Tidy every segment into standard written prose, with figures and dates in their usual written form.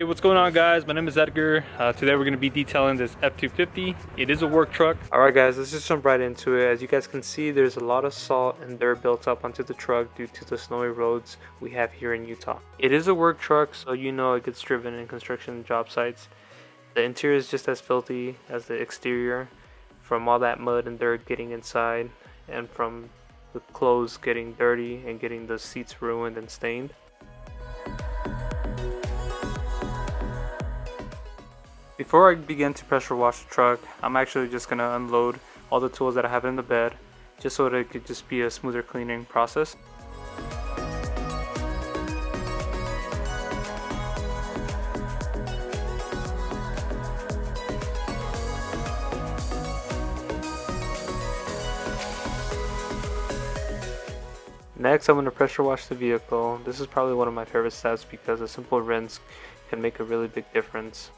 Hey, what's going on, guys? My name is Edgar. Today we're going to be detailing this F-250. It is a work truck. Alright guys, let's just jump right into it. As you guys can see, there's a lot of salt and dirt built up onto the truck due to the snowy roads we have here in Utah. It is a work truck, so you know it gets driven in construction job sites. The interior is just as filthy as the exterior from all that mud and dirt getting inside and from the clothes getting dirty and getting the seats ruined and stained. Before I begin to pressure wash the truck, I'm actually just going to unload all the tools that I have in the bed, just so that it could just be a smoother cleaning process. Next, I'm going to pressure wash the vehicle. This is probably one of my favorite steps because a simple rinse can make a really big difference.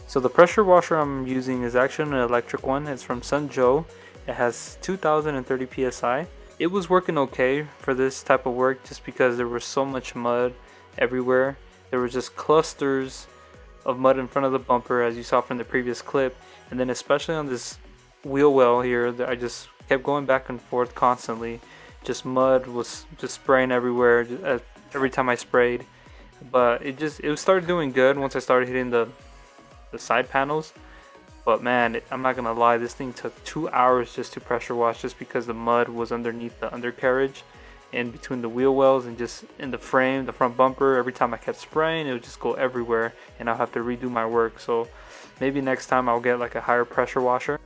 So the pressure washer I'm using is actually an electric one. It's from Sunjoe. It has 2030 psi. It was working okay for this type of work just because there was so much mud everywhere. There were just clusters of mud in front of the bumper, as you saw from the previous clip, and then especially on this wheel well here that I just kept going back and forth constantly. Just mud was just spraying everywhere every time I sprayed. But it started doing good once I started hitting the side panels. But man, I'm not gonna lie, this thing took 2 hours just to pressure wash, just because the mud was underneath the undercarriage and between the wheel wells and just in the frame, the front bumper. Every time I kept spraying, it would just go everywhere and I'll have to redo my work. So maybe next time I'll get like a higher pressure washer.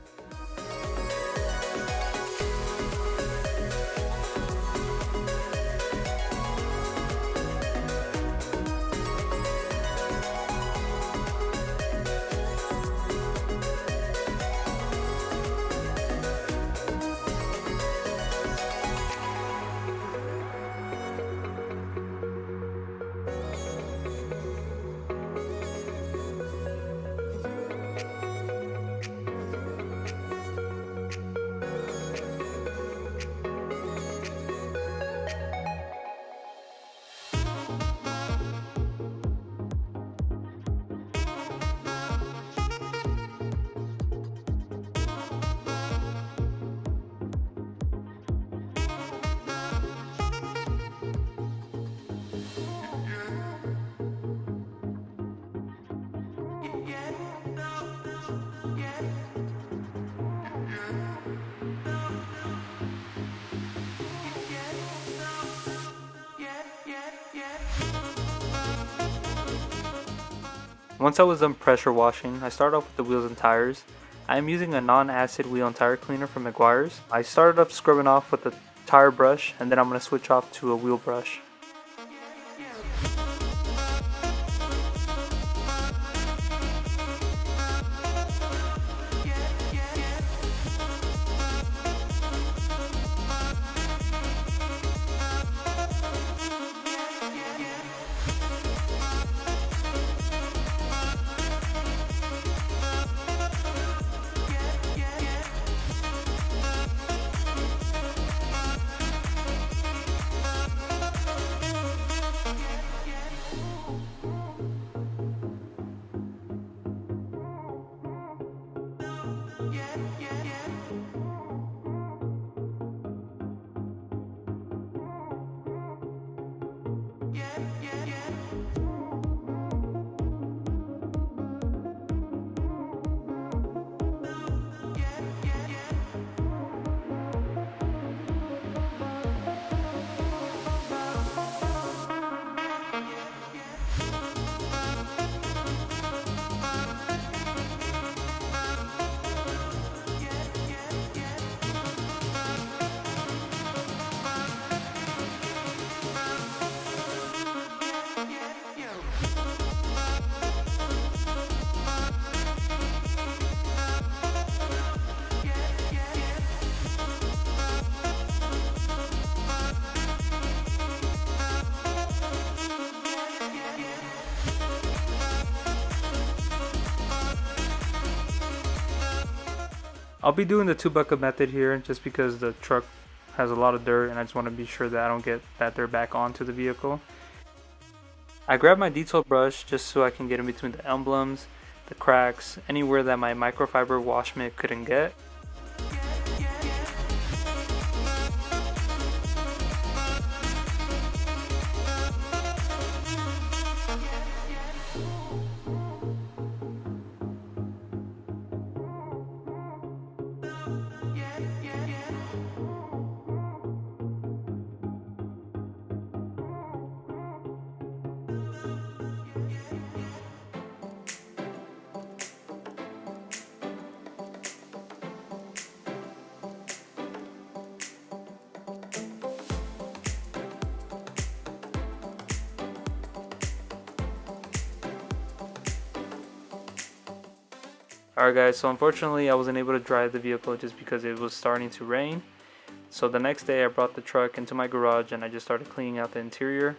Once I was done pressure washing, I started off with the wheels and tires. I am using a non-acid wheel and tire cleaner from Meguiar's. I started off scrubbing off with a tire brush, and then I'm going to switch off to a wheel brush. I'll be doing the 2 bucket method here just because the truck has a lot of dirt and I just want to be sure that I don't get that dirt back onto the vehicle. I grabbed my detail brush just so I can get in between the emblems, the cracks, anywhere that my microfiber wash mitt couldn't get. Alright guys, so unfortunately I wasn't able to drive the vehicle just because it was starting to rain. So the next day I brought the truck into my garage and I just started cleaning out the interior.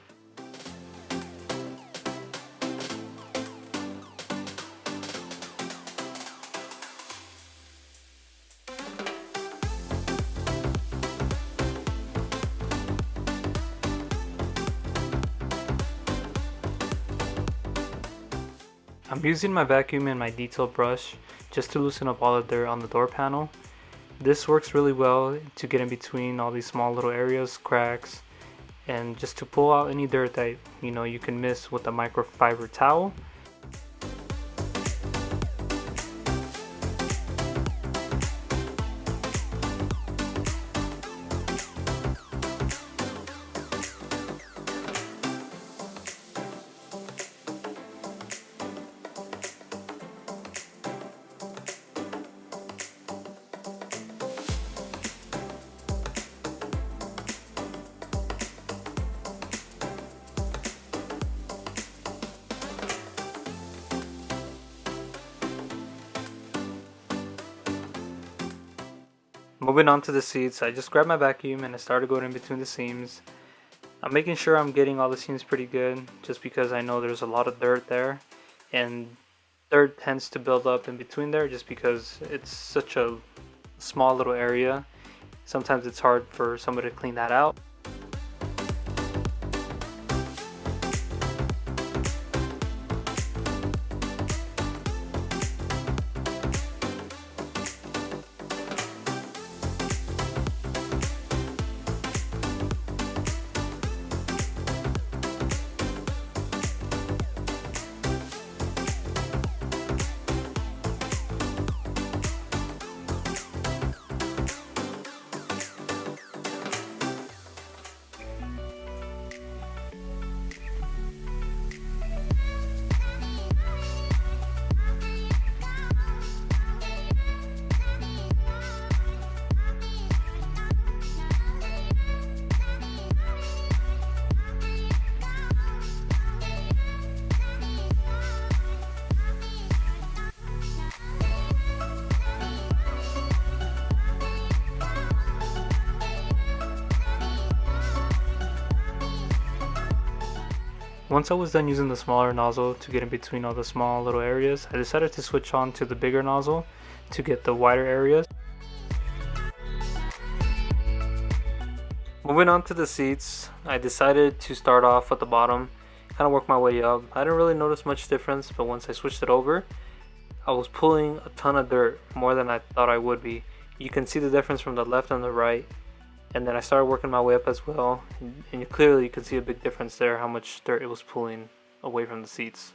I'm using my vacuum and my detail brush just to loosen up all the dirt on the door panel. This works really well to get in between all these small little areas, cracks, and just to pull out any dirt that you can miss with a microfiber towel. Moving on to the seats, I just grabbed my vacuum and I started going in between the seams. I'm making sure I'm getting all the seams pretty good just because I know there's a lot of dirt there, and dirt tends to build up in between there just because it's such a small little area. Sometimes it's hard for somebody to clean that out. Once I was done using the smaller nozzle to get in between all the small little areas, I decided to switch on to the bigger nozzle to get the wider areas. Moving on to the seats, I decided to start off at the bottom, kind of work my way up. I didn't really notice much difference, but once I switched it over, I was pulling a ton of dirt, more than I thought I would be. You can see the difference from the left and the right. And then I started working my way up as well, and clearly you can see a big difference there, how much dirt it was pulling away from the seats.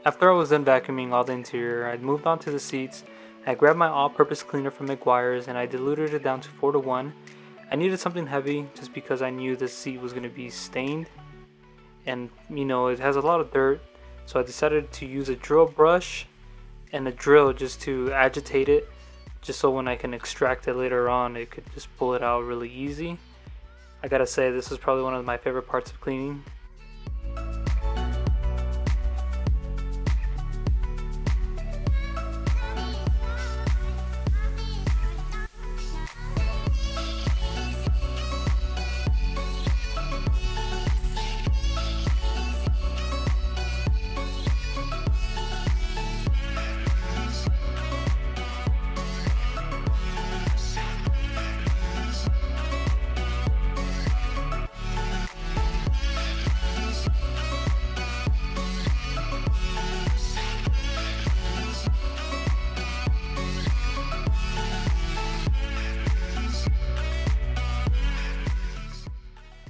After I was done vacuuming all the interior, I moved on to the seats. I grabbed my all-purpose cleaner from McGuire's and I diluted it down to 4:1. I needed something heavy just because I knew this seat was going to be stained, and it has a lot of dirt. So I decided to use a drill brush and a drill just to agitate it, just so when I can extract it later on, it could just pull it out really easy. I gotta say, this is probably one of my favorite parts of cleaning.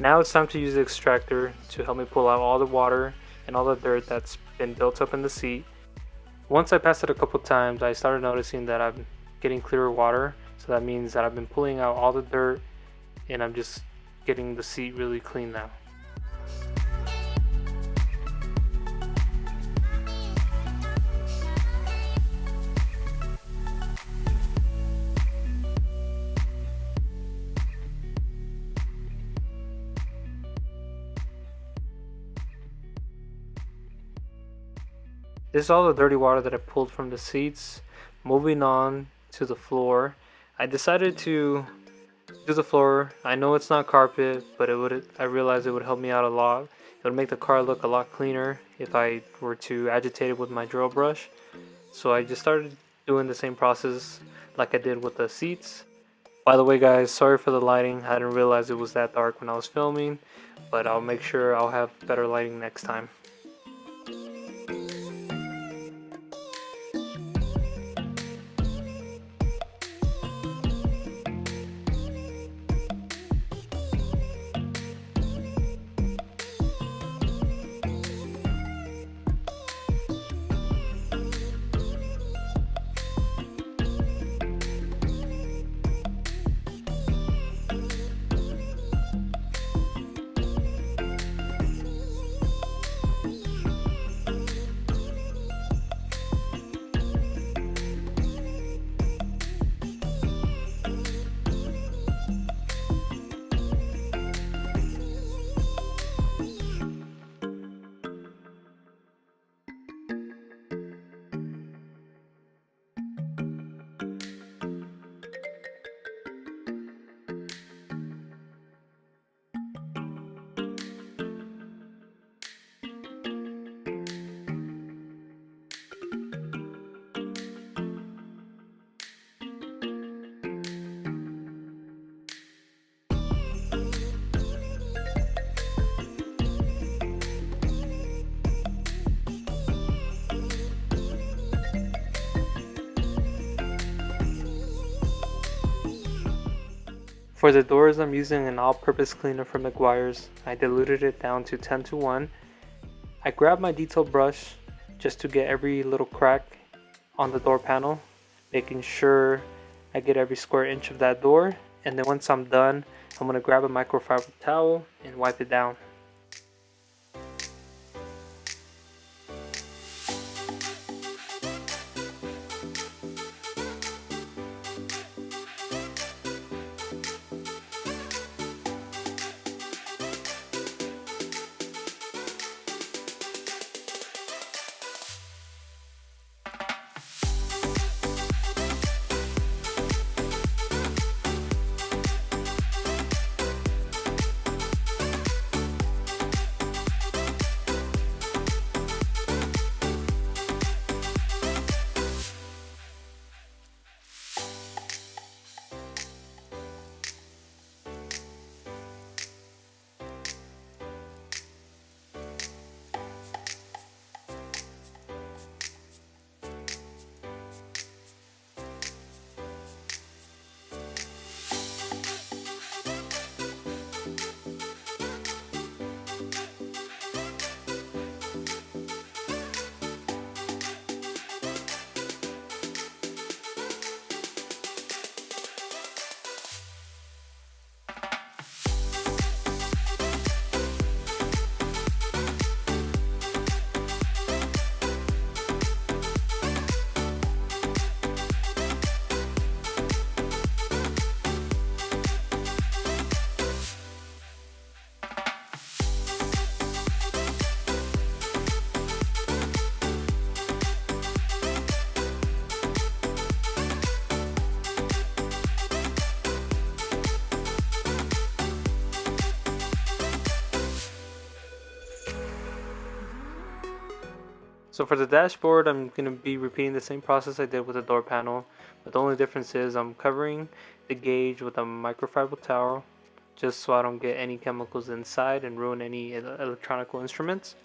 Now it's time to use the extractor to help me pull out all the water and all the dirt that's been built up in the seat. Once I passed it a couple times, I started noticing that I'm getting clearer water, so that means that I've been pulling out all the dirt and I'm just getting the seat really clean now. This is all the dirty water that I pulled from the seats. Moving on to the floor, I decided to do the floor. I know it's not carpet, but I realized it would help me out a lot. It would make the car look a lot cleaner if I were to agitate it with my drill brush. So I just started doing the same process like I did with the seats. By the way guys, sorry for the lighting. I didn't realize it was that dark when I was filming, but I'll make sure I'll have better lighting next time. For the doors, I'm using an all-purpose cleaner from Meguiar's. I diluted it down to 10:1. I grabbed my detail brush just to get every little crack on the door panel, making sure I get every square inch of that door. And then once I'm done, I'm going to grab a microfiber towel and wipe it down. So for the dashboard, I'm going to be repeating the same process I did with the door panel, but the only difference is I'm covering the gauge with a microfiber towel just so I don't get any chemicals inside and ruin any electronic instruments.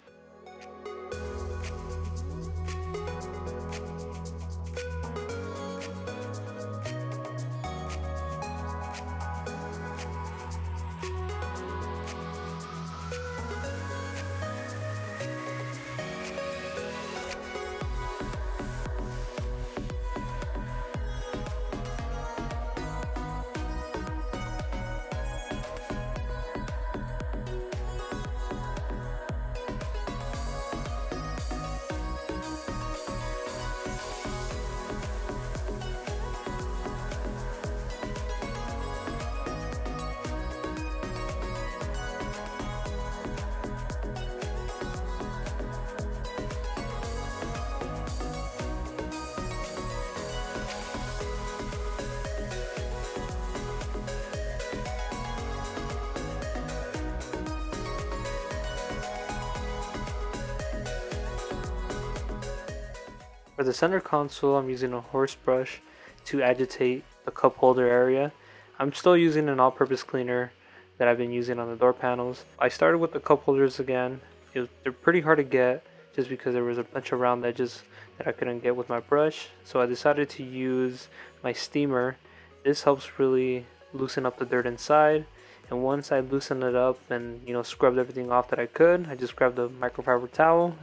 For the center console, I'm using a horse brush to agitate the cup holder area. I'm still using an all-purpose cleaner that I've been using on the door panels. I started with the cup holders again. They're pretty hard to get just because there was a bunch of round edges that I couldn't get with my brush. So I decided to use my steamer. This helps really loosen up the dirt inside. And once I loosened it up and scrubbed everything off that I could, I just grabbed a microfiber towel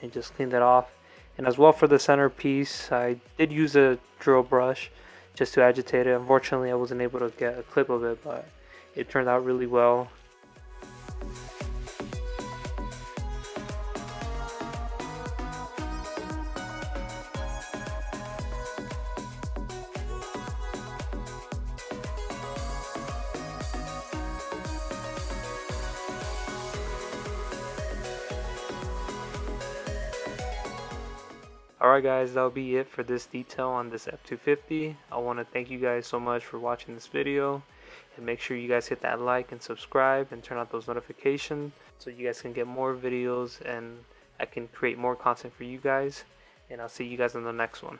and just cleaned it off. And as well for the centerpiece, I did use a drill brush just to agitate it. Unfortunately, I wasn't able to get a clip of it, but it turned out really well. Alright guys, that'll be it for this detail on this F250. I want to thank you guys so much for watching this video, and make sure you guys hit that like and subscribe and turn on those notifications so you guys can get more videos and I can create more content for you guys, and I'll see you guys in the next one.